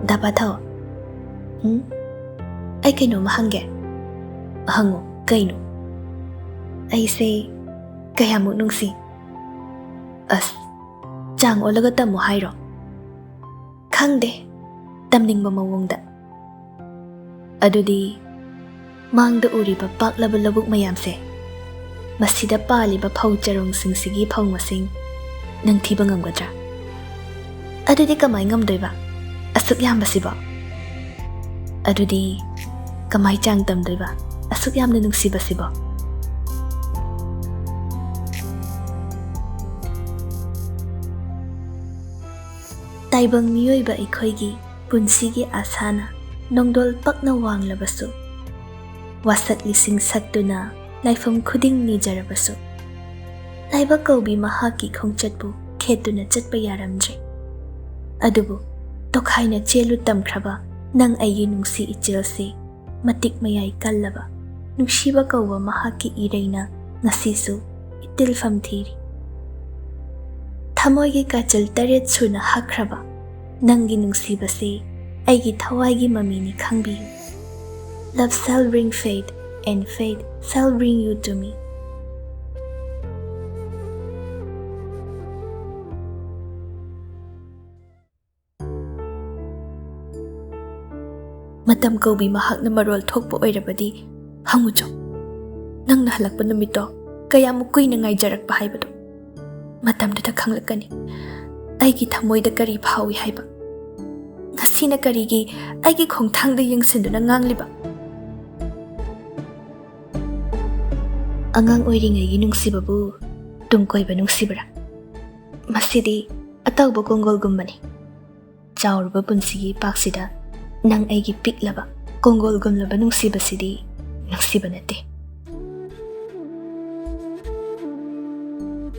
Dapathau. Ai kaino mahange. Hango kaino. Ai say kayamuk nungsi. As chang olaga tamu hairo. Khangde tamningba mawongda. Adudi mangda uriba paklaba labuk mayamse. Masida paliba phau charong singsigi phau masing nang thiba ngamgadra. Adudi kamai ngamdoiba asuk yambasiba. Adudi kamai chang tamdoiba asuk yamna nungsibasiba. Taibang miyoiba ikhoigi punsigi asana nongdol pakna wanglabasu. Wasat lising sattuna laifam khuding nijarabasu. Laiba kaubi mahaki khongchatbu khetuna chatpa yaramdre. Adubu tokhaina chelu tamkhraba nang aigi nungsi ichelsi matik mayai kallaba nungsiba kauba mahaki ireina ngasisu itilfam thiri. Thamoigi kachal taret suna hakraba nangi nungsibase aigi Thawaigee Mammi ni khangbiyu. Love shall bring fate and fate shall bring you to me. Matam kaubi mahak na marol thokpo oirabadi hangucho. Nang nahalakpa numito kaya mo kuy na ngay jarak pa haibado. Matam da khanglakani. Aigi thamoida kari phawi haiba. Ngasi na karigi aigi khongthangda yengsindu na ngangliba. Angang oiringay nungsibabu tungkoiba nungsibara. Masidi atawba kongol gumbani. Chawrba punsigi paksida nang aigi piklaba kongol gumlaba nungsibasidi nungsiba nate.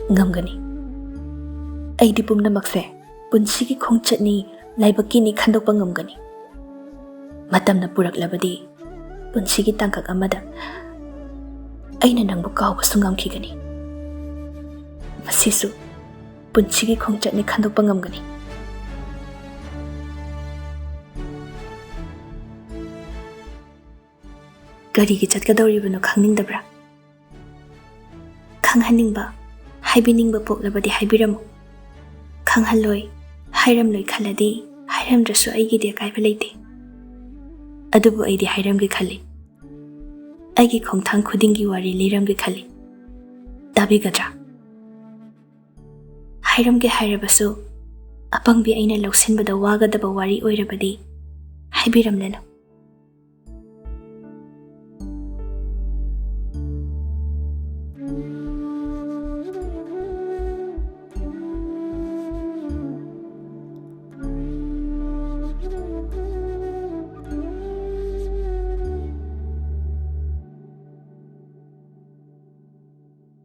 Ngamgani. Aidi pumnamakse punsigi khongchatni laibakini khandokpa ngamgani. Matamna puraklabadi punsigi tangkak amada aina nangbu kaubasu ngamkhigani. Masisu punsigi khongchatni khandokpa ngamgani. Karigi chatkadoribano khangningdabra? Khanghaningba haibiningba poklabadi haibiramu. Khanghaloi hairamloi khaladi hairamdrasu aigidi akaiba leite. Adubu aidi hairamgi khali. Aigi khongthang khudingi wari liramgi khali. Tabigadra. Hairamgi hairabasu apangbi aina lausinbada wagadaba wari oirabadi haibiramleno.